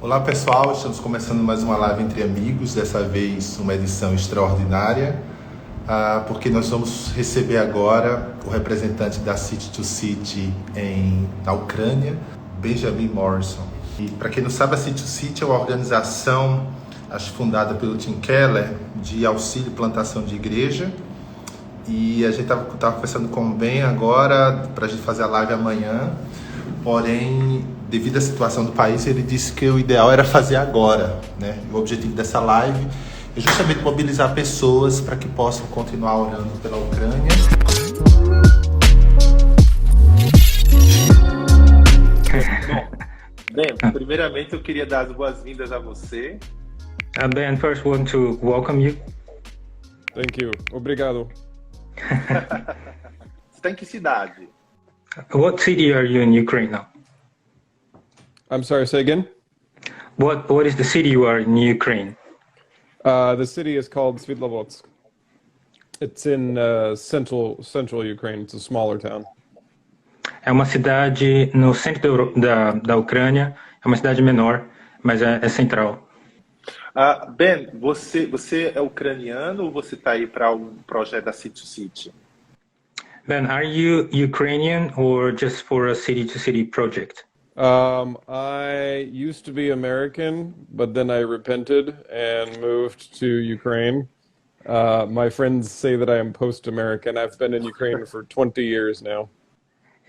Olá pessoal, estamos começando mais uma live entre amigos, dessa vez uma edição extraordinária, porque nós vamos receber agora o representante da City to City na Ucrânia, Benjamin Morrison. E para quem não sabe, a City to City é uma organização, acho fundada pelo Tim Keller, de auxílio e plantação de igreja. E a gente estava conversando com o Ben agora, para a gente fazer a live amanhã, porém, devido à situação do país, ele disse que o ideal era fazer agora, né? O objetivo dessa live é justamente mobilizar pessoas para que possam continuar orando pela Ucrânia. Bom, Ben, primeiramente eu queria dar as boas-vindas a você. Ben, first want to welcome you. Thank you. Obrigado. Você está em que cidade? What city are you in Ukraine now? I'm sorry, say again? What is the city you are in Ukraine? The city is called Svitlovodsk. It's in central Ukraine. It's a smaller town. É uma cidade no centro da Ucrânia, é uma cidade menor, mas é central. Ben, você é ucraniano ou você está aí para um projeto da City to City? Ben, are you Ukrainian or just for a city-to-city project? I used to be American, but then I repented and moved to Ukraine. My friends say that I am post-American. I've been in Ukraine for 20 years now.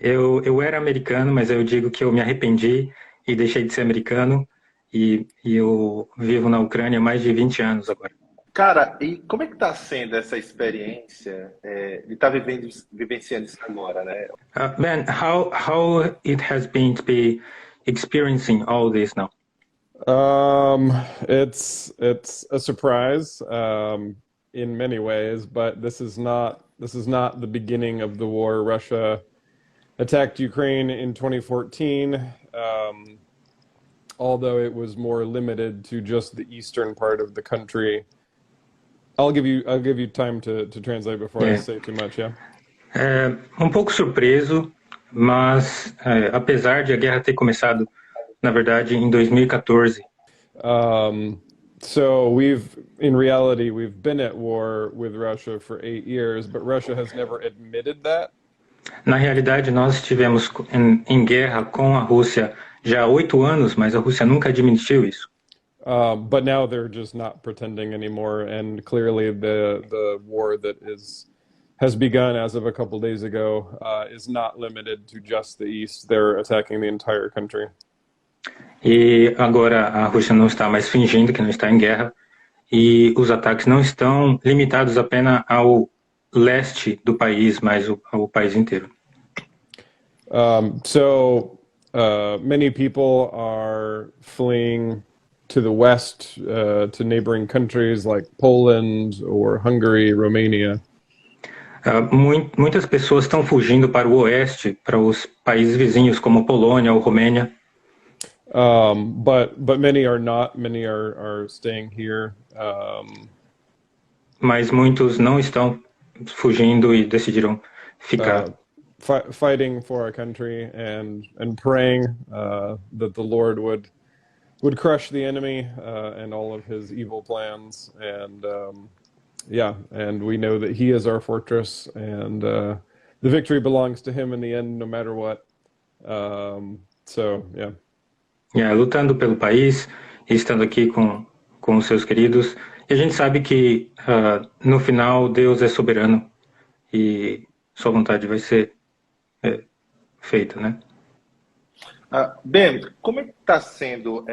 Eu era americano, mas eu digo que eu me arrependi e deixei de ser americano e eu vivo na Ucrânia há mais de 20 anos agora. Cara, e como é que está sendo essa experiência de estar vivenciando isso agora, né? Ben, how it has been to be experiencing all this now? It's a surprise in many ways, but this is not the beginning of the war. Russia attacked Ukraine in 2014, although it was more limited to just the eastern part of the country. I'll give you time to translate before I say too much, yeah? Pouco surpreso, mas apesar de a guerra ter começado, na verdade, em 2014. So in reality, we've been at war with Russia for 8 years, but Russia has never admitted that. Na realidade, nós estivemos em guerra com a Rússia já há 8 anos, mas a Rússia nunca admitiu isso. But now they're just not pretending anymore, and clearly the war that has begun as of a couple days ago is not limited to just the east. They're attacking the entire country. E agora a Rússia não está mais fingindo que não está em guerra, e os ataques não estão limitados apenas ao leste do país, mas ao país inteiro. Many people are fleeing to the west, to neighboring countries like Poland or Hungary, Romania. Muitas pessoas estão fugindo para o oeste, para os países vizinhos como Polônia ou Romênia. But many are not. Many are staying here. Mas muitos não estão fugindo e decidiram ficar. Fighting for our country and praying that the Lord would crush the enemy and all of his evil plans, and and we know that he is our fortress, and the victory belongs to him in the end, no matter what. Lutando pelo país e estando aqui com os seus queridos, e a gente sabe que no final Deus é soberano e sua vontade vai ser feita, né? Ben, como é que está sendo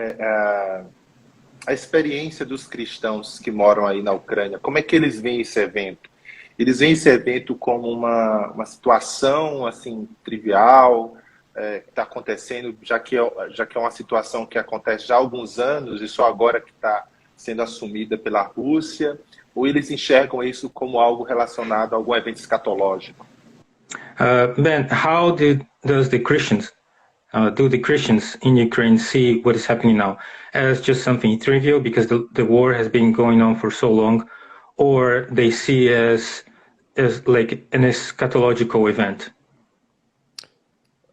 a experiência dos cristãos que moram aí na Ucrânia? Como é que eles veem esse evento? Eles veem esse evento como uma situação assim trivial que está acontecendo, já que é uma situação que acontece já há alguns anos e só agora que está sendo assumida pela Rússia? Ou eles enxergam isso como algo relacionado a algum evento escatológico? Ben, how do the Christians in Ukraine see what is happening now as just something trivial because the war has been going on for so long, or they see as like an eschatological event?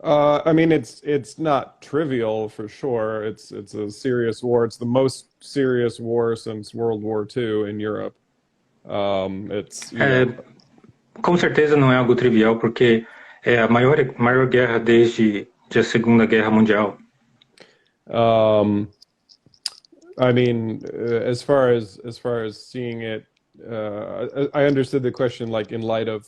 I mean, it's not trivial for sure. It's a serious war. It's the most serious war since World War II in Europe. It's you É, know com certeza não é algo trivial, porque é a maior guerra desde a Segunda Guerra Mundial. um, I mean, as far as seeing it, I understood the question like in light of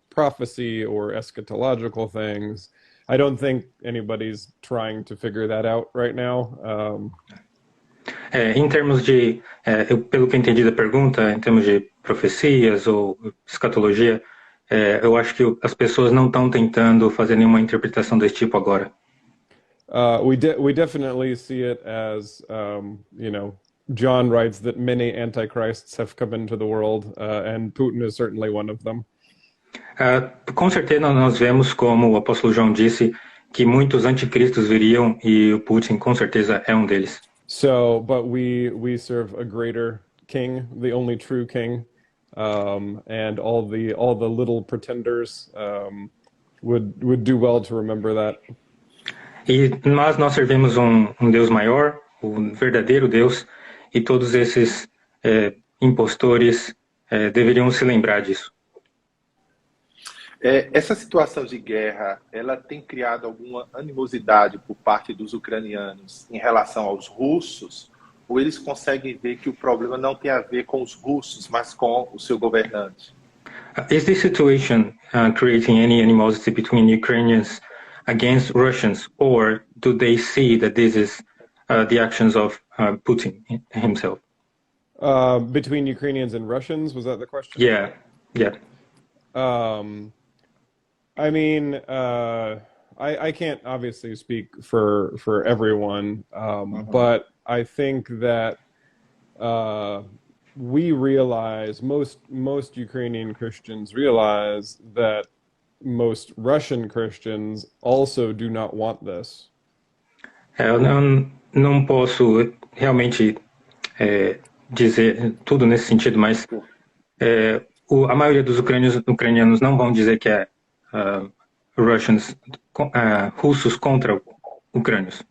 prophecy or eschatological things. I don't think anybody's trying to figure that out right now. Em termos de, pelo que eu entendi da pergunta, em termos de profecias ou escatologia, eu acho que as pessoas não estão tentando fazer nenhuma interpretação desse tipo agora. We definitely see it as John writes that many antichrists have come into the world, and Putin is certainly one of them. Com certeza nós vemos, como o apóstolo João disse, que muitos anticristos viriam e o Putin com certeza é um deles. So, but we serve a greater king, the only true king, and all the little pretenders would do well to remember that. Mas nós servimos um Deus maior, o verdadeiro Deus, e todos esses impostores deveriam se lembrar disso. Essa situação de guerra, ela tem criado alguma animosidade por parte dos ucranianos em relação aos russos? Ou eles conseguem ver que o problema não tem a ver com os russos, mas com o seu governante? Is this situation creating any animosity between Ukrainians against Russians, or do they see that this is the actions of Putin himself? Between Ukrainians and Russians, was that the question? Yeah. I mean, I can't obviously speak for everyone, but I think that we realize, most Ukrainian Christians realize that most Russian Christians also do not want this. Eu não posso realmente dizer tudo nesse sentido, mas a maioria dos ucranianos não vão dizer que é russos contra ucrânios.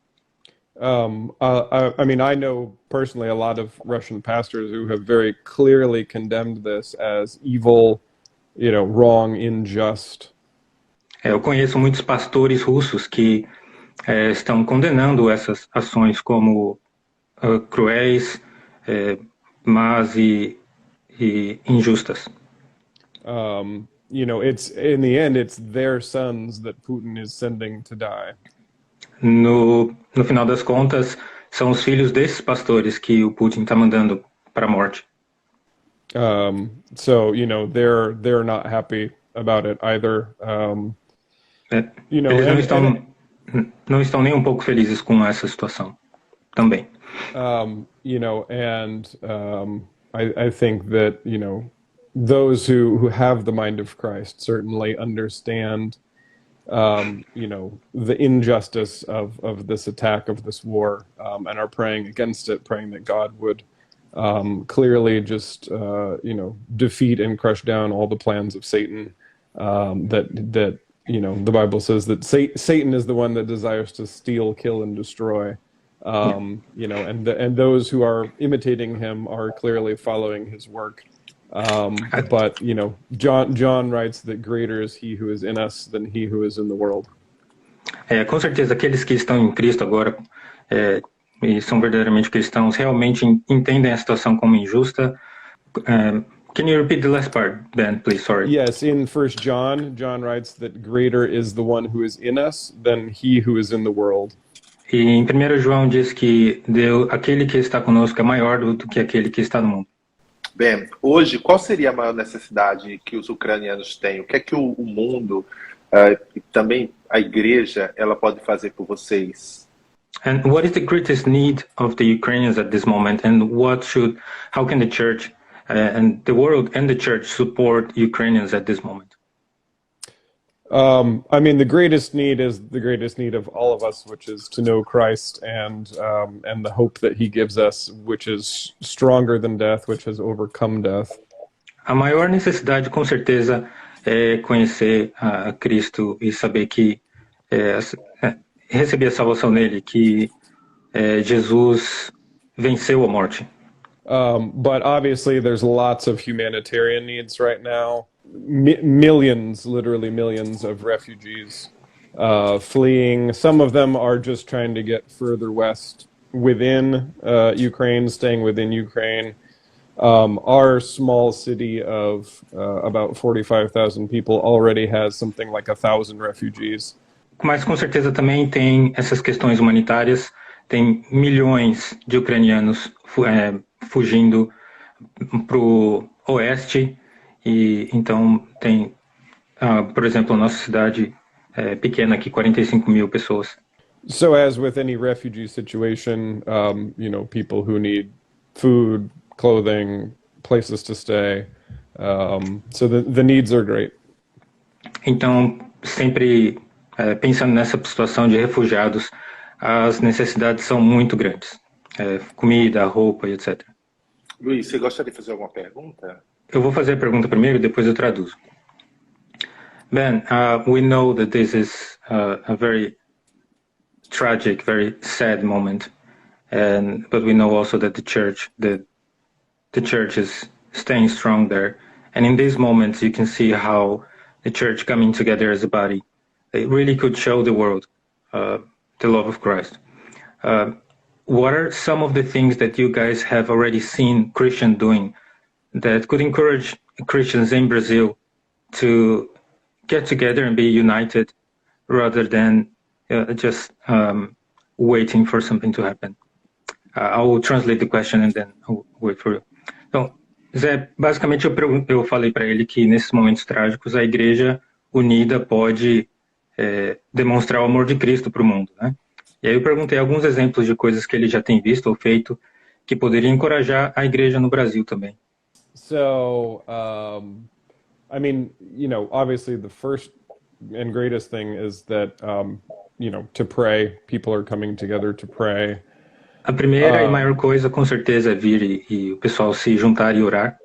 I mean, I know personally a lot of Russian pastors who have very clearly condemned this as evil, wrong, unjust. Eu conheço muitos pastores russos que estão condenando essas ações como cruéis, más e injustas. It's in the end, it's their sons that Putin is sending to die. No final das contas, são os filhos desses pastores que o Putin está mandando para a morte. So they're not happy about it either. Eles não estão nem um pouco felizes com essa situação também. I think that those who have the mind of Christ certainly understand the injustice of this attack, of this war, and are praying against it, praying that God would clearly just defeat and crush down all the plans of Satan. That the Bible says that Satan is the one that desires to steal, kill, and destroy. And those who are imitating him are clearly following his work. But John writes that greater is he who is in us than he who is in the world. Com certeza, aqueles que estão em Cristo agora e são verdadeiramente cristãos realmente entendem a situação como injusta. Can you repeat the last part, Ben, please? Sorry. Yes, in 1 John writes that greater is the one who is in us than he who is in the world. E em 1 João diz que aquele que está conosco é maior do que aquele que está no mundo. Bem, hoje, qual seria a maior necessidade que os ucranianos têm? O que é que o mundo e também a igreja ela pode fazer por vocês? And what is the greatest need of the Ukrainians at this moment? And how can the church and the world and the church support Ukrainians at this moment? I mean, the greatest need is the greatest need of all of us, which is to know Christ and the hope that he gives us, which is stronger than death, which has overcome death. A maior necessidade, com certeza, é conhecer a Cristo e saber que receber a salvação nele, que Jesus venceu a morte. But obviously there's lots of humanitarian needs right now. Millions, literally millions of refugees fleeing. Some of them are just trying to get further west within Ukraine, staying within Ukraine. Our small city of about 45,000 people already has something like 1,000 refugees. Mas com certeza também tem essas questões humanitárias, tem milhões de ucranianos fugindo para o oeste, e então tem, por exemplo, a nossa cidade pequena aqui, 45 mil pessoas. So as with any refugee situation, people who need food, clothing, places to stay, so the needs are great. Então, sempre pensando nessa situação de refugiados, as necessidades são muito grandes. Comida, roupa e etc. Luiz, você gostaria de fazer alguma pergunta? Eu vou fazer a pergunta primeiro e depois eu traduzo. Ben, we know that this is a very tragic, very sad moment, but we know also that the church is staying strong there. And in these moments, you can see how the church coming together as a body, it really could show the world the love of Christ. What are some of the things that you guys have already seen Christians doing that could encourage Christians in Brazil to get together and be united rather than just waiting for something to happen? I will translate the question and then I'll wait for you. Então, Zé, basicamente eu falei para ele que nesses momentos trágicos a igreja unida pode demonstrar o amor de Cristo para o mundo, né? E aí eu perguntei alguns exemplos de coisas que ele já tem visto ou feito que poderia encorajar a igreja no Brasil também. So, obviously the first and greatest thing is that, to pray. People are coming together to pray. A primeira e maior coisa, com certeza, é vir e o pessoal se juntar e orar.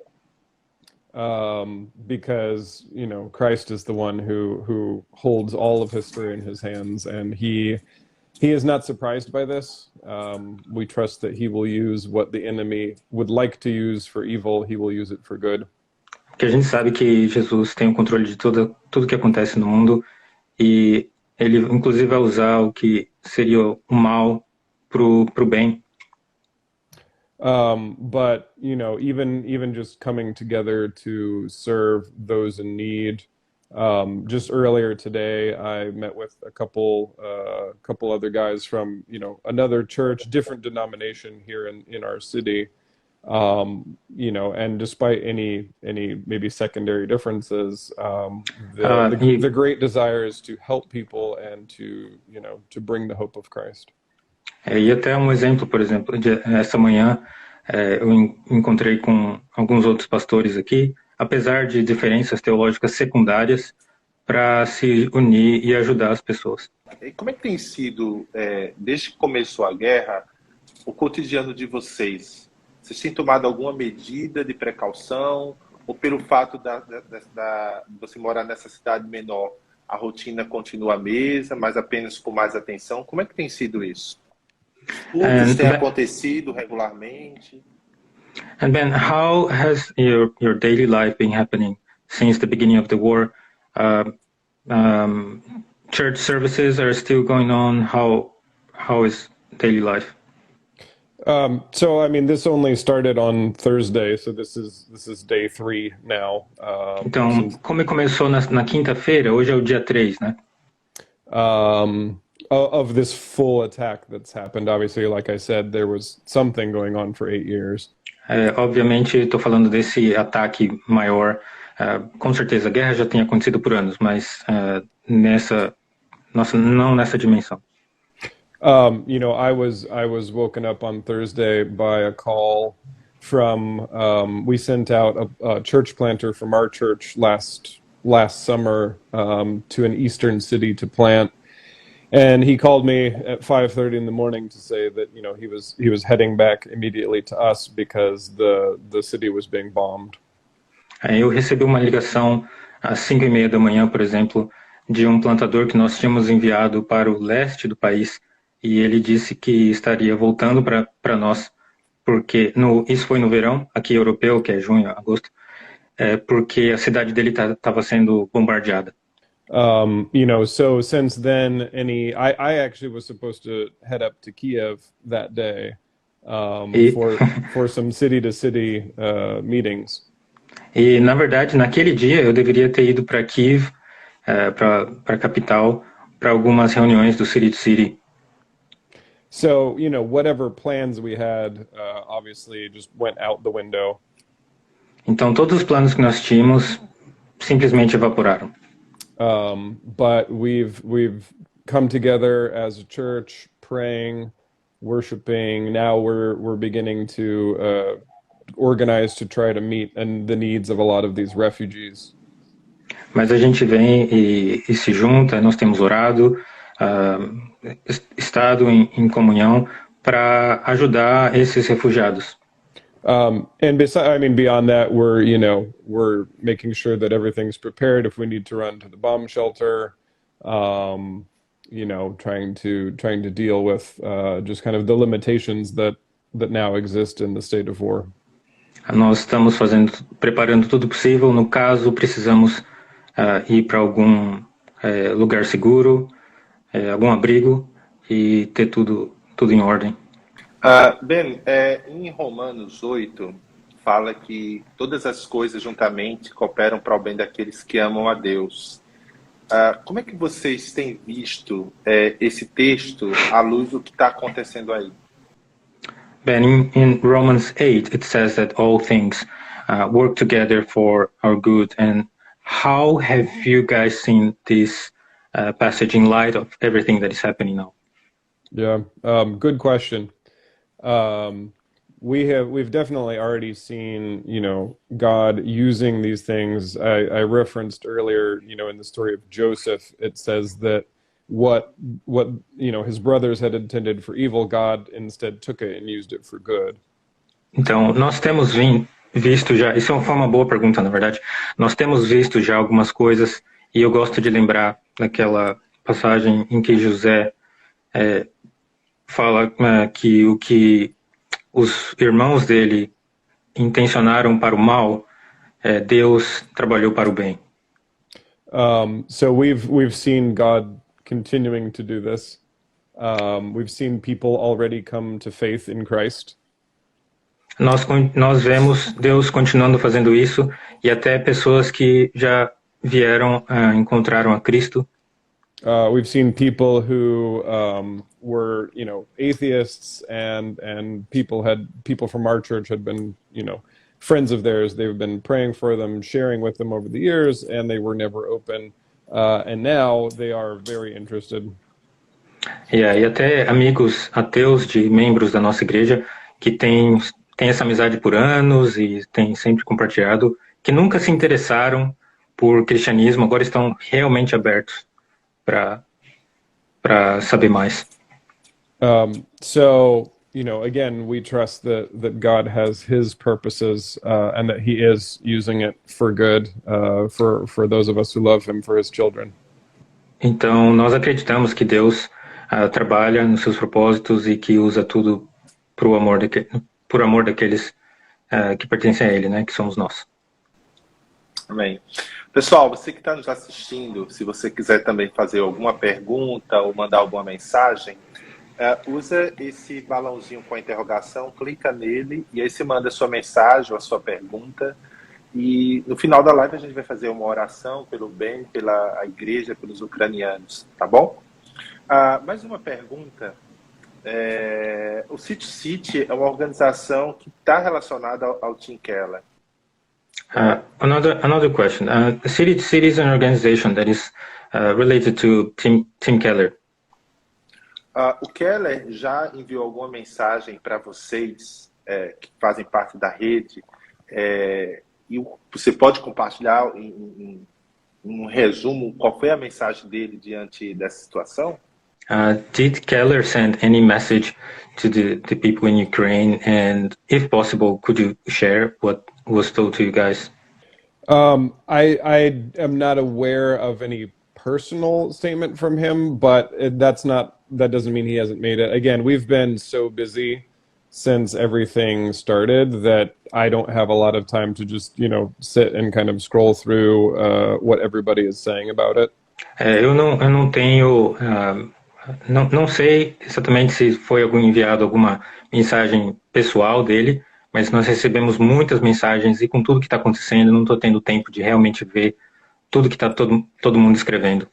Because, Christ is the one who holds all of history in his hands, and he is not surprised by this. We trust that he will use what the enemy would like to use for evil, he will use it for good. Porque a gente sabe que Jesus tem o controle de tudo que acontece no mundo, e ele inclusive vai usar o que seria o mal pro bem. But even just coming together to serve those in need. Just earlier today, I met with a couple other guys from another church, different denomination here in our city. And despite any maybe secondary differences, the great desire is to help people and to bring the hope of Christ. E até exemplo, por exemplo, essa manhã eu encontrei com alguns outros pastores aqui, apesar de diferenças teológicas secundárias, para se unir e ajudar as pessoas. E como é que tem sido, desde que começou a guerra, o cotidiano de vocês? Vocês têm tomado alguma medida de precaução? Ou pelo fato de você morar nessa cidade menor, a rotina continua a mesma, mas apenas com mais atenção? Como é que tem sido isso? Isso tem acontecido regularmente? And Ben, how has your daily life been happening since the beginning of the war? Church services are still going on. How is daily life? So this only started on Thursday, so this is day 3 now. Então, como começou na quinta-feira, hoje é o dia 3, né? Of this full attack that's happened. Obviously, like I said, there was something going on for 8 years. Obviamente, estou falando desse ataque maior. Com certeza, a guerra já tinha acontecido por anos, mas não nessa dimensão. I was woken up on Thursday by a call from, we sent out a church planter from our church last summer to an eastern city to plant. And he called me at 5:30 in the morning to say that he was heading back immediately to us because the city was being bombed. Eu recebi uma ligação às 5:30 da manhã, por exemplo, de um plantador que nós tínhamos enviado para o leste do país, e ele disse que estaria voltando para nós, porque isso foi no verão, aqui europeu, que é junho, agosto, porque a cidade dele estava sendo bombardeada. So since then, I actually was supposed to head up to Kiev that day E, for some city-to-city meetings. e, na verdade, naquele dia eu deveria ter ido para Kiev, para a capital, para algumas reuniões do City to City. So, whatever plans we had, obviously just went out the window. Então, todos os planos que nós tínhamos simplesmente evaporaram. But we've come together as a church, praying, worshiping. Now we're beginning to organize to try to meet the needs of a lot of these refugees. Mas a gente vem e se junta, nós temos orado, estado em comunhão para ajudar esses refugiados. And beyond that, we're making sure that everything's prepared if we need to run to the bomb shelter. Trying to deal with just kind of the limitations that now exist in the state of war. Nós estamos preparando tudo possível. No caso, precisamos ir para algum lugar seguro, algum abrigo e ter tudo em ordem. Ben, em Romanos 8, fala que todas as coisas juntamente cooperam para o bem daqueles que amam a Deus. Como é que vocês têm visto esse texto à luz do que está acontecendo aí? Ben, in Romans 8, it says that all things work together for our good. And how have you guys seen this passage in light of everything that is happening now? Yeah, good question. We've definitely already seen, God using these things. I referenced earlier, in the story of Joseph, it says that what his brothers had intended for evil, God instead took it and used it for good. Então, nós temos visto já, isso foi uma boa pergunta, na verdade. Nós temos visto já algumas coisas, e eu gosto de lembrar daquela passagem em que José fala que o que os irmãos dele intencionaram para o mal, Deus trabalhou para o bem. So we've seen God continuing to do this. We've seen people already come to faith in Christ. Nós vemos Deus continuando fazendo isso, e até pessoas que já vieram, encontraram a Cristo. We've seen people who were, atheists, and people from our church had been, friends of theirs. They've been praying for them, sharing with them over the years, and they were never open. And now they are very interested. E até amigos ateus de membros da nossa igreja que tem essa amizade por anos e tem sempre compartilhado, que nunca se interessaram por cristianismo, agora estão realmente abertos para saber mais. So, again, we trust that God has His purposes and that He is using it for good for those of us who love Him, for His children. Então, nós acreditamos que Deus trabalha nos seus propósitos e que usa tudo por amor daqueles que pertencem a Ele, né, que somos nós. Amém. Pessoal, você que está nos assistindo, se você quiser também fazer alguma pergunta ou mandar alguma mensagem, usa esse balãozinho com a interrogação, clica nele e aí você manda a sua mensagem ou a sua pergunta. E no final da live a gente vai fazer uma oração pelo bem, pela igreja, pelos ucranianos, tá bom? Mais uma pergunta. O City City é uma organização que está relacionada ao Tim Keller. Another question. City to City is an organization that is related to Tim Keller. O Keller já enviou alguma mensagem para vocês que fazem parte da rede? E você pode compartilhar em um resumo qual foi a mensagem dele diante dessa situação? Did Keller send any message to the people in Ukraine? And if possible, could you share what was told to you guys? I am not aware of any personal statement from him, but that doesn't mean he hasn't made it. Again, we've been so busy since everything started that I don't have a lot of time to just, sit and kind of scroll through what everybody is saying about it. Eu não tenho, não sei exatamente se foi enviado alguma mensagem pessoal dele, mas nós recebemos muitas mensagens e com tudo que está acontecendo, não estou tendo tempo de realmente ver tudo que está todo mundo escrevendo.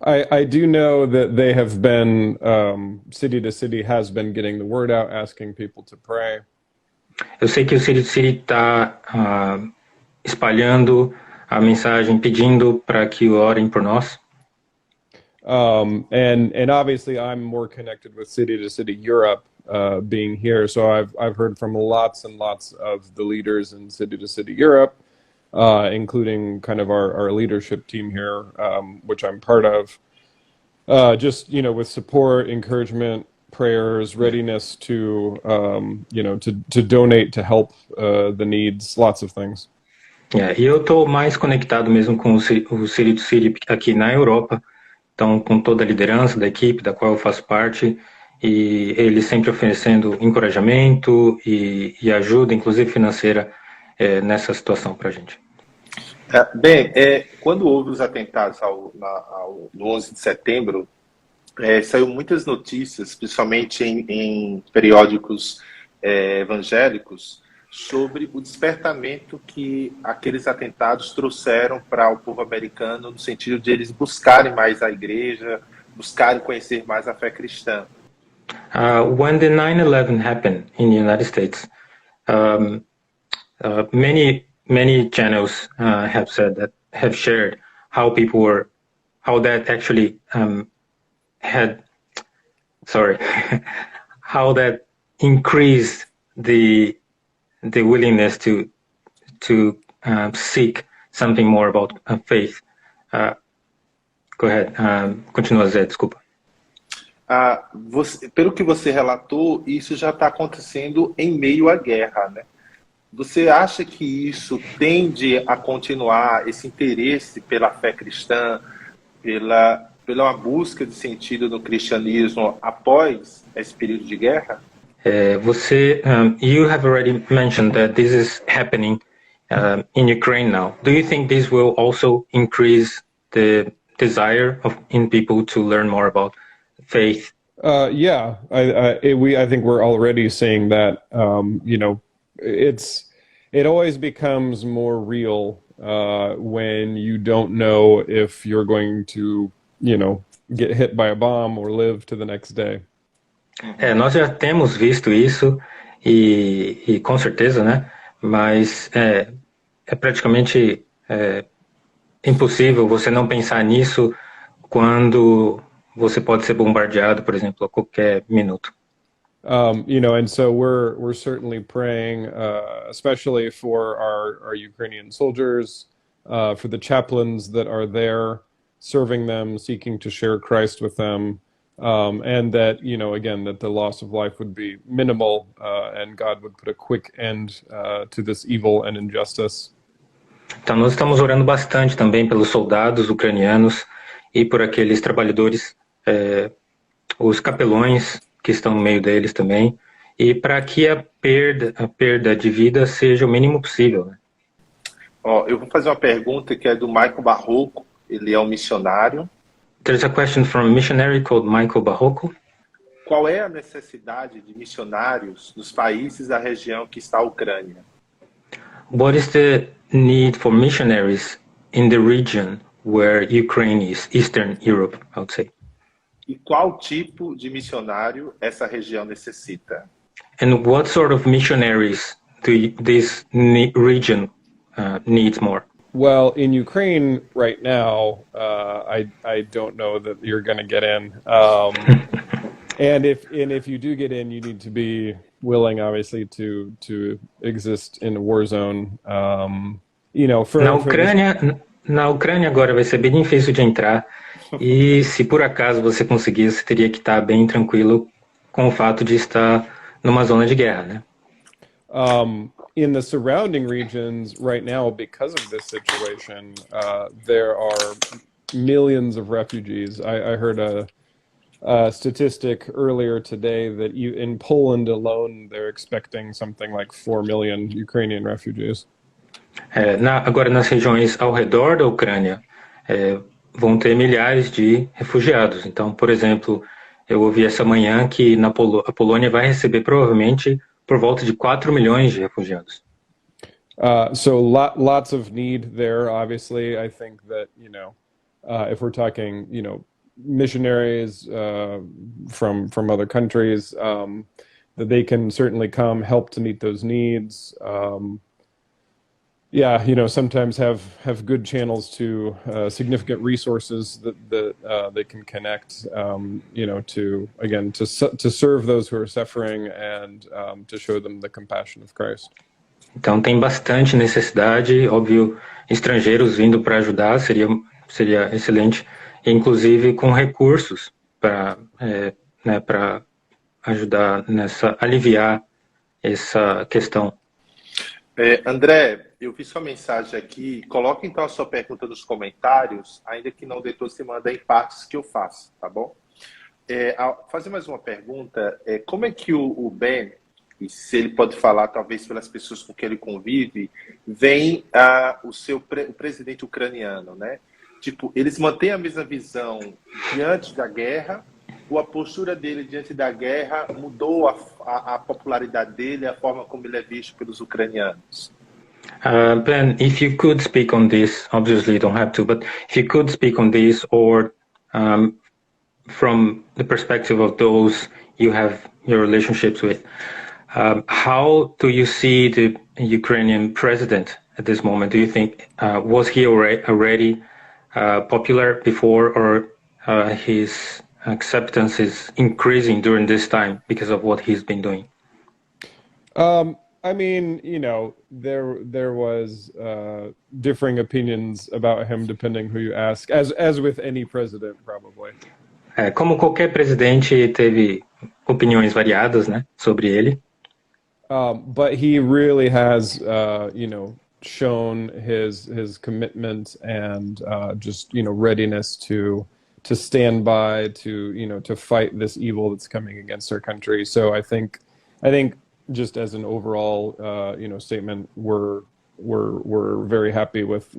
I do know that they have been, city to city has been getting the word out, asking people to pray. Eu sei que o City to City está espalhando a mensagem, pedindo para que orem por nós. And obviously I'm more connected with City to City Europe, being here. So I've heard from lots and lots of the leaders in City to City Europe, including kind of our leadership team here, which I'm part of. Just, with support, encouragement, prayers, readiness to donate, to help the needs, lots of things. E eu estou mais conectado mesmo com o City to City aqui na Europa, então com toda a liderança da equipe da qual eu faço parte, e eles sempre oferecendo encorajamento e ajuda, inclusive financeira, nessa situação para a gente. Bem, quando houve os atentados no 11 de setembro, saiu muitas notícias, principalmente em periódicos evangélicos, sobre o despertamento que aqueles atentados trouxeram para o povo americano, no sentido de eles buscarem mais a igreja, buscarem conhecer mais a fé cristã. When the 9/11 happened in the United States, many channels have shared how that actually how that increased the willingness to seek something more about faith. Go ahead. Continua, Zé, desculpa. Pelo que você relatou, isso já está acontecendo em meio à guerra, né? Você acha que isso tende a continuar, esse interesse pela fé cristã, pela busca de sentido no cristianismo após esse período de guerra? You have already mentioned that this is happening in Ukraine now. Do you think this will also increase the desire in people to learn more about faith? Yeah, I think we're already seeing that. It always becomes more real when you don't know if you're going to, get hit by a bomb or live to the next day. Nós já temos visto isso e com certeza, né? Mas é praticamente impossível você não pensar nisso quando você pode ser bombardeado, por exemplo, a qualquer minuto. And so we're certainly praying, especially for our Ukrainian soldiers, for the chaplains that are there, serving them, seeking to share Christ with them, and that, again, that the loss of life would be minimal, and God would put a quick end to this evil and injustice. Então nós estamos orando bastante também pelos soldados ucranianos e por aqueles trabalhadores, os capelões que estão no meio deles também, e para que a perda de vida seja o mínimo possível, né? Eu vou fazer uma pergunta que é do Michael Barroco, ele é um missionário. There's a question from a missionary called Michael Barroco. Qual é a necessidade de missionários nos países da região que está a Ucrânia? What is the need for missionaries in the region where Ukraine is, Eastern Europe, I would say? E qual tipo de missionário essa região necessita? And what sort of missionaries do this region needs more? Well, in Ukraine right now, I don't know that you're going to get in. And if you do get in, you need to be willing, obviously, to exist in a war zone. Na Ucrânia agora vai ser bem difícil de entrar. E se por acaso você conseguir, você teria que estar bem tranquilo com o fato de estar numa zona de guerra, né? In the surrounding regions right now, because of this situation, there are millions of refugees. I heard a statistic earlier today that in Poland alone, they're expecting something like 4 million Ukrainian refugees. Agora, nas regiões ao redor da Ucrânia, vão ter milhares de refugiados. Então, por exemplo, eu ouvi essa manhã que a Polônia vai receber provavelmente por volta de 4 milhões de refugiados. So lots of need there, obviously. I think that, if we're talking, missionaries from other countries, that they can certainly come help to meet those needs. Sometimes have good channels to significant resources that they can connect, to serve those who are suffering and to show them the compassion of Christ. Então tem bastante necessidade, óbvio, estrangeiros vindo para ajudar seria excelente, inclusive com recursos para ajudar aliviar essa questão. André, eu vi sua mensagem aqui. Coloque então a sua pergunta nos comentários, ainda que não dê toda semana em partes que eu faço, tá bom? Fazer mais uma pergunta. Como é que o Ben, e se ele pode falar talvez pelas pessoas com quem ele convive, vem o presidente ucraniano, né? Tipo, eles mantêm a mesma visão diante da guerra, ou a postura dele diante da guerra mudou a popularidade dele, a forma como ele é visto pelos ucranianos? Ben, if you could speak on this, obviously you don't have to, but if you could speak on this, or from the perspective of those you have your relationships with, how do you see the Ukrainian president at this moment? Do you think, was he already popular before, or his acceptance is increasing during this time because of what he's been doing? I mean, there was differing opinions about him depending who you ask, as with any president, probably. Como qualquer presidente, teve opiniões variadas, né, sobre ele. But he really has, shown his commitment and just readiness to stand by, to fight this evil that's coming against our country. So I think just as an overall statement, we're very happy with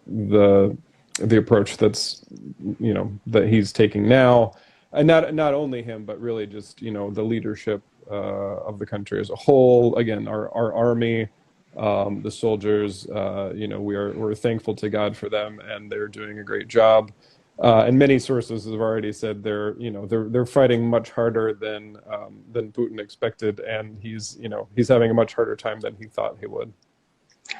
the approach that's that he's taking now, and not only him, but really just the leadership of the country as a whole. Again, our army, the soldiers, we're thankful to God for them, and they're doing a great job. And many sources have already said they're fighting much harder than Putin expected, and he's having a much harder time than he thought he would.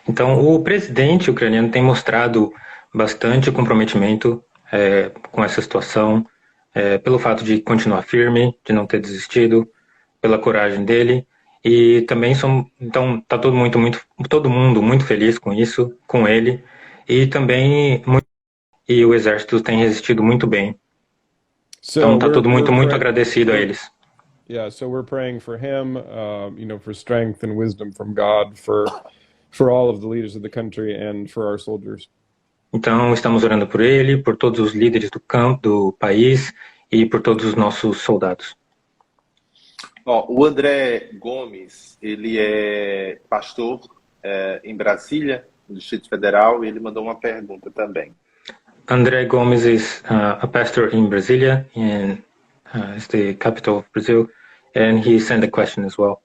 Então, o presidente ucraniano tem mostrado bastante comprometimento com essa situação, pelo fato de continuar firme, de não ter desistido, pela coragem dele, e também então tá todo mundo muito feliz com isso, com ele, e também e o exército tem resistido muito bem. Então tá todo muito agradecido a eles. Yeah, so we're praying for him, for strength and wisdom from God for all of the leaders of the country and for our soldiers. Então estamos orando por ele, por todos os líderes do país e por todos os nossos soldados. O André Gomes, ele é pastor em Brasília, no Distrito Federal, e ele mandou uma pergunta também. André Gomes is a pastor in Brasilia, and it's the capital of Brazil, and he sent a question as well.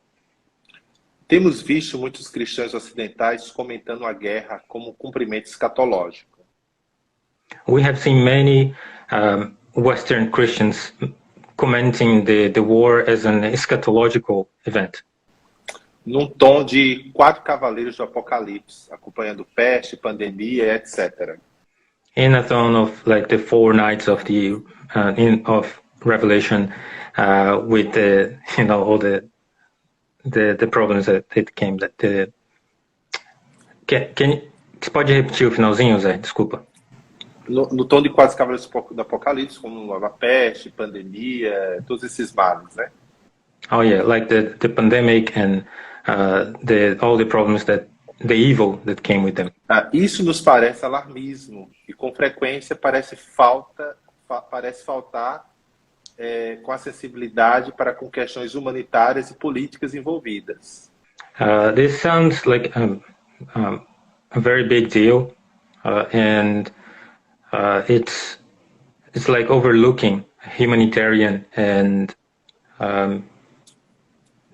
Temos visto muitos cristãos ocidentais comentando a guerra como cumprimento escatológico. We have seen many Western Christians commenting the war as an eschatological event. Num tom de 4 cavaleiros do Apocalipse, acompanhando peste, pandemia, etc. In a tone of like the 4 knights of of Revelation, with all the problems that it came. Você pode repetir o finalzinho, Zé? Desculpa. No tom de 4 cavaleiros do Apocalipse, como a peste, pandemia, todos esses males, né? Oh yeah, like the pandemic and all the problems that the evil that came with them. Isso nos parece alarmismo e com frequência parece faltar com a sensibilidade para com questões humanitárias e políticas envolvidas. This sounds like a very big deal, and it's like overlooking humanitarian and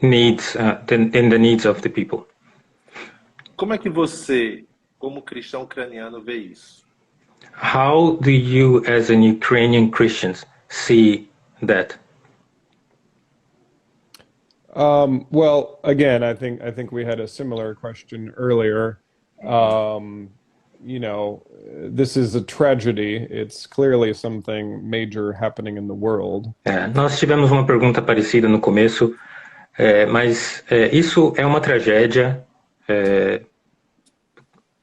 needs in the needs of the people. Como é que você, como cristão ucraniano, vê isso? How do you, as an Ukrainian Christian, see that? Well, again, I think we had a similar question earlier. You know, this is a tragedy. It's clearly something major happening in the world. Nós tivemos uma pergunta parecida no começo, mas isso é uma tragédia.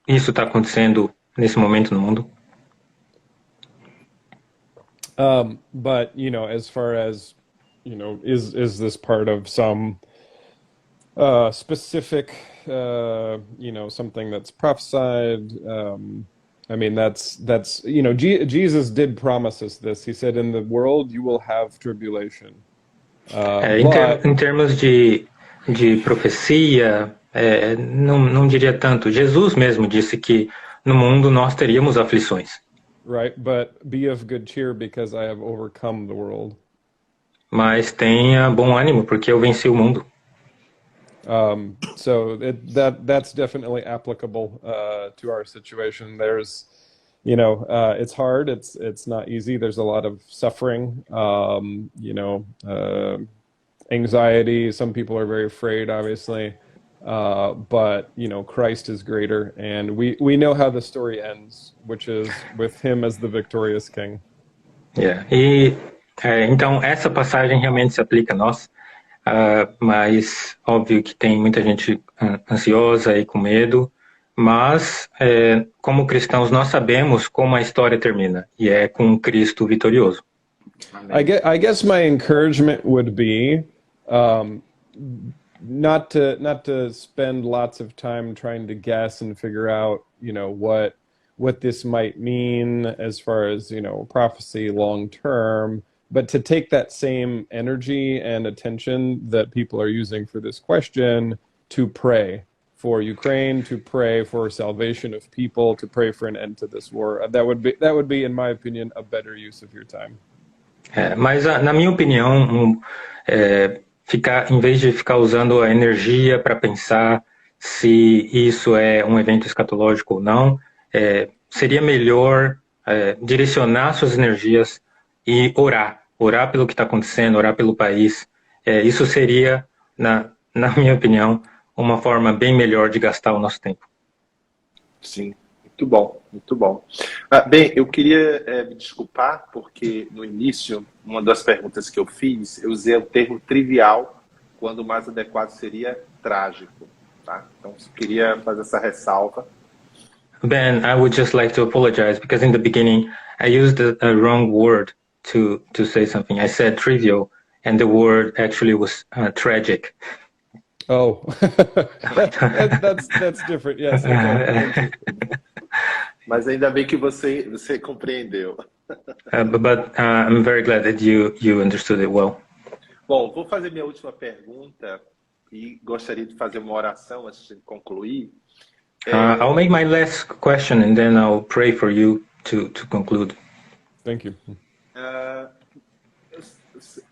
Isso está acontecendo nesse momento no mundo. But you know, as far as you know, is this part of some specific, you know, something that's prophesied? I mean, that's you know, Jesus did promise us this. He said, "In the world you will have tribulation." Em termos de profecia, não diria tanto. Jesus mesmo disse que no mundo nós teríamos aflições. Right, but be of good cheer because I have overcome the world. Mas tenha bom ânimo porque eu venci o mundo. So that's definitely applicable to our situation. There's, you know, it's hard. It's not easy. There's a lot of suffering. You know, anxiety. Some people are very afraid, obviously. But you know, Christ is greater, and we know how the story ends, which is with him as the victorious king. Yeah. Então essa passagem realmente se aplica a nós. Mas óbvio que tem muita gente ansiosa e com medo, mas como cristãos nós sabemos como a história termina, e é com Cristo vitorioso. I guess my encouragement would be not to spend lots of time trying to guess and figure out, you know, what this might mean as far as, you know, prophecy long term. But to take that same energy and attention that people are using for this question to pray for Ukraine, to pray for salvation of people, to pray for an end to this war. That would be, in my opinion, a better use of your time. Mas na minha opinião, em vez de ficar usando a energia para pensar se isso é um evento escatológico ou não, seria melhor direcionar suas energias e orar pelo que está acontecendo, orar pelo país. Isso seria, na minha opinião, uma forma bem melhor de gastar o nosso tempo. Sim, muito bom, muito bom. Bem, eu queria me desculpar, porque no início, uma das perguntas que eu fiz, eu usei o termo trivial, quando o mais adequado seria trágico. Tá? Então, eu queria fazer essa ressalva. Ben, I would just like to apologize, because in the beginning, I used a wrong word to say something. I said trivial, and the word actually was tragic. Oh, that's different. Yes. Okay. Mas ainda bem que você compreendeu. But I'm very glad that you understood it well. Bom, vou fazer minha última pergunta e gostaria de fazer uma oração antes de concluir. I'll make my last question and then I'll pray for you to conclude. Thank you.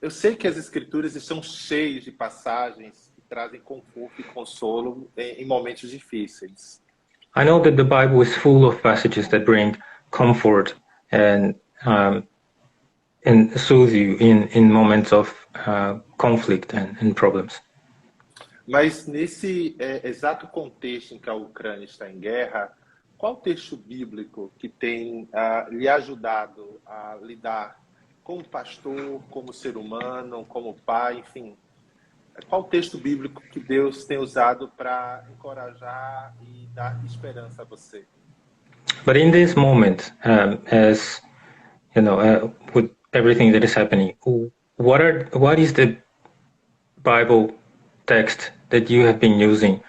Eu sei que as escrituras estão cheias de passagens que trazem conforto e consolo em momentos difíceis. I know that the Bible is full of passages that bring comfort and soothe you in moments of conflict and problems. Mas nesse exato contexto em que a Ucrânia está em guerra, qual texto bíblico que tem lhe ajudado a lidar como pastor, como ser humano, como pai, enfim? Qual texto bíblico que Deus tem usado para encorajar e dar esperança a você? But in this moment, as you know, with everything that is happening, what is the Bible text that you have been using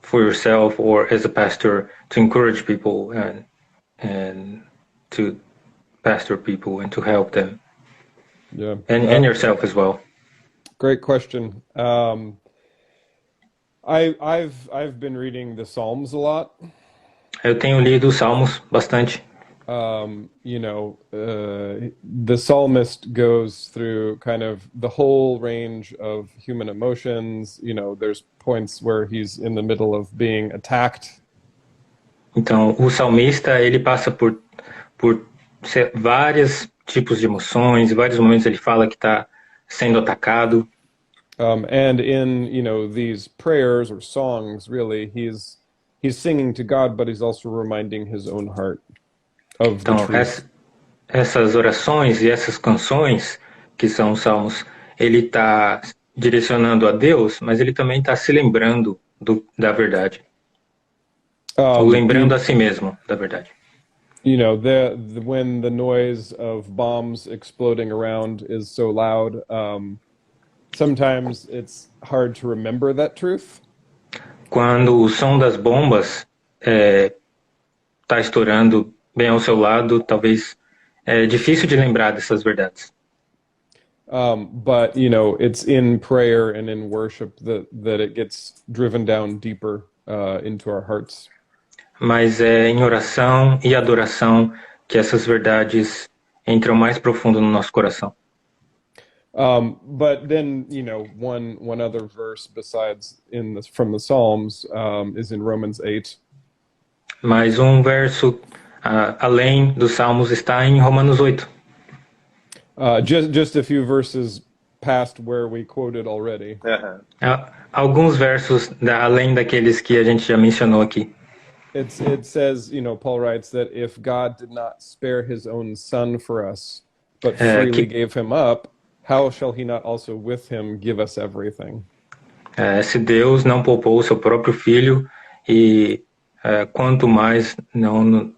for yourself or as a pastor to encourage people and to pastor people and to help them? Yeah. And yourself as well. Great question. I've been reading the Psalms a lot. Eu tenho lido os Salmos bastante. The psalmist goes through kind of the whole range of human emotions. There's points where he's in the middle of being attacked. Então, o salmista, ele passa por vários tipos de emoções, e vários momentos ele fala que está sendo atacado. And in, these prayers or songs, really, he's singing to God, but he's also reminding his own heart of the truth. Essas orações e essas canções, que são os salmos, ele está direcionando a Deus, mas ele também está se lembrando da verdade. Ou lembrando a si mesmo da verdade. When the noise of bombs exploding around is so loud, sometimes it's hard to remember that truth. Quando o som das bombas está estourando bem ao seu lado, talvez é difícil de lembrar dessas verdades. But it's in prayer and in worship that it gets driven down deeper into our hearts. Mas é em oração e adoração que essas verdades entram mais profundo no nosso coração. But then, one other verse besides from the Psalms is in Romans 8. Mas verso além dos Salmos está em Romanos 8. Just a few verses past where we quoted already. Alguns versos além daqueles que a gente já mencionou aqui. It says, Paul writes that if God did not spare his own son for us, but freely gave him up, how shall he not also with him give us everything? Se Deus não poupou o seu próprio filho, e quanto mais não...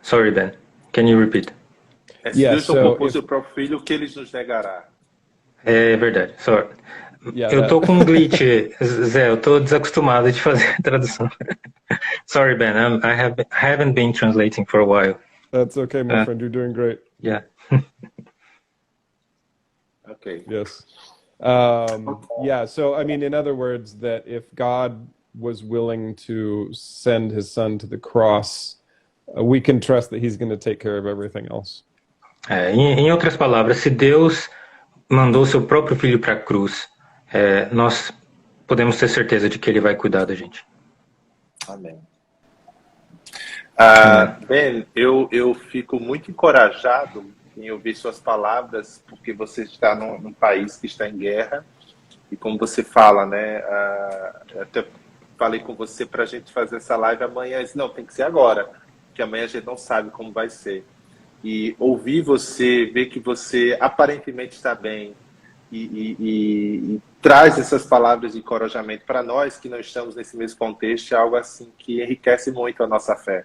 Sorry, Ben. Can you repeat? Se Deus não poupou o seu próprio filho, o que ele nos negará? É verdade. Sorry. Eu tô com um glitch, Zé. Eu tô desacostumado de fazer a tradução. Sorry, Ben. I haven't been translating for a while. That's okay, my friend. You're doing great. Yeah. Okay. Yes. So, in other words, that if God was willing to send his son to the cross, we can trust that he's going to take care of everything else. Em outras palavras, se Deus mandou seu próprio filho para a cruz, nós podemos ter certeza de que ele vai cuidar da gente. Amém. Ben, eu fico muito encorajado em ouvir suas palavras, porque você está num país que está em guerra, e como você fala, né, até falei com você para a gente fazer essa live amanhã, não, tem que ser agora, porque amanhã a gente não sabe como vai ser. E ouvir você, ver que você aparentemente está bem, e traz essas palavras de encorajamento para nós que não estamos nesse mesmo contexto, é algo assim que enriquece muito a nossa fé.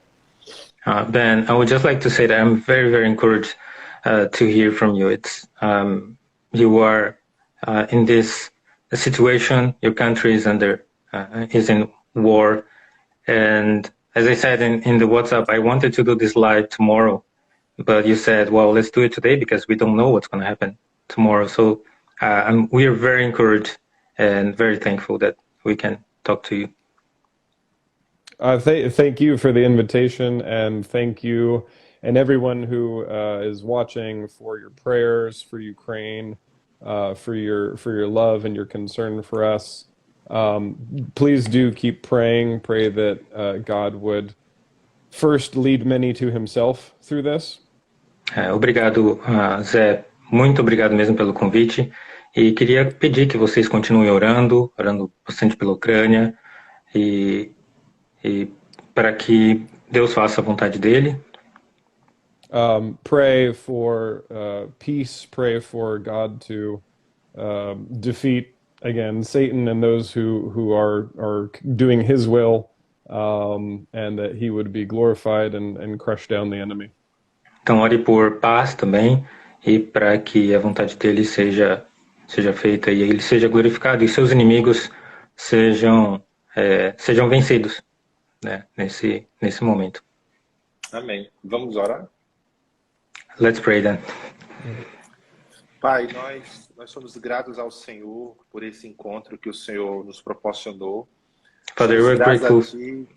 Ben, I would just like to say that I'm very, very encouraged to hear from you. It's you are in this situation. Your country is is in war, and as I said in the WhatsApp, I wanted to do this live tomorrow, but you said, well, let's do it today because we don't know what's going to happen tomorrow. So we are very encouraged and very thankful that we can talk to you. Thank you for the invitation, and thank you and everyone who is watching for your prayers for Ukraine, for your love and your concern for us. Please do keep praying. Pray that God would first lead many to himself through this. Obrigado, Zé. Muito obrigado mesmo pelo convite. E queria pedir que vocês continuem orando bastante pela Ucrânia e para que Deus faça a vontade dele. Pray for peace. Pray for God to defeat again Satan and those who are doing His will, and that He would be glorified and crush down the enemy. Então ore por paz também e para que a vontade dele seja feita e ele seja glorificado e seus inimigos sejam vencidos, né, nesse momento. Amém. Vamos orar? Let's pray then. Pai, nós somos gratos ao Senhor por esse encontro que o Senhor nos proporcionou. Father, Somos we're gratos grateful a Ti.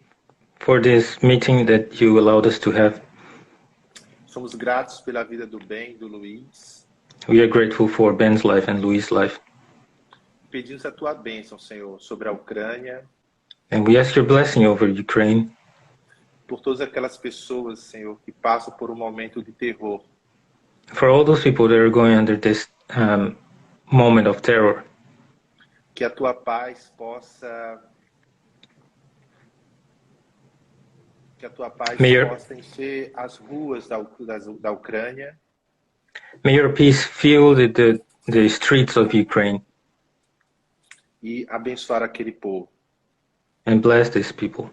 for this meeting that you allowed us to have. Somos gratos pela vida do Ben, do Luiz. We are grateful for Ben's life and Louis' life. Pedimos a Tua bênção, Senhor, sobre a Ucrânia, And we ask your blessing over Ukraine, por todas aquelas pessoas, Senhor, que passam por um momento de terror. for all those people that are going under this moment of terror. Que a Tua paz possa possa encher as ruas da Ucrânia. May your peace fill the streets of Ukraine E abençoar aquele povo. and bless these people.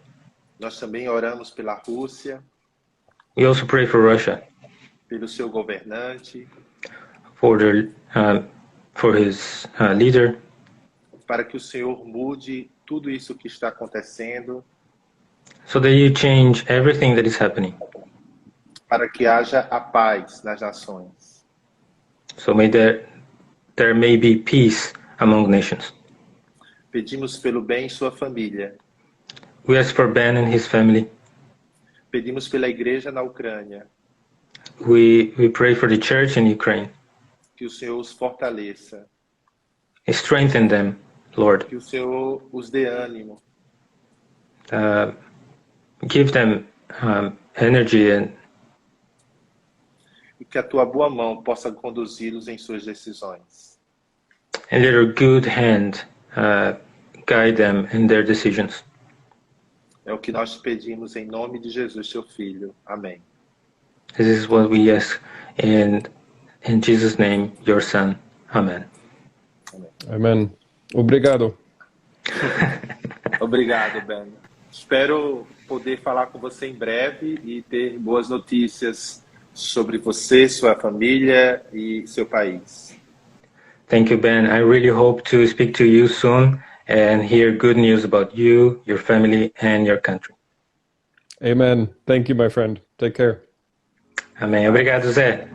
Nós também oramos pela Rússia, We also pray for Russia, pelo seu governante, for his leader, para que o Senhor mude tudo isso que está acontecendo, so that you change everything that is happening. para que haja a paz nas nações. So may there may be peace among nations. Pedimos pelo bem e sua família. We ask for Ben and his family. Pedimos pela igreja na Ucrânia, We pray for the church in Ukraine. que o Senhor os fortaleça, Strengthen them, Lord. que o Senhor os dê ânimo, Give them energy and e que a tua boa mão possa conduzi-los em suas decisões. let your good hand guide them in their decisions. É o que nós pedimos em nome de Jesus, seu Filho. Amém. This is what we ask in Jesus' name, your Son. Amen. Amen. Obrigado. Obrigado, Ben. Espero poder falar com você em breve e ter boas notícias sobre você, sua família e seu país. Thank you, Ben. I really hope to speak to you soon and hear good news about you, your family, and your country. Amen. Thank you, my friend. Take care. Amém. Obrigado, Zé.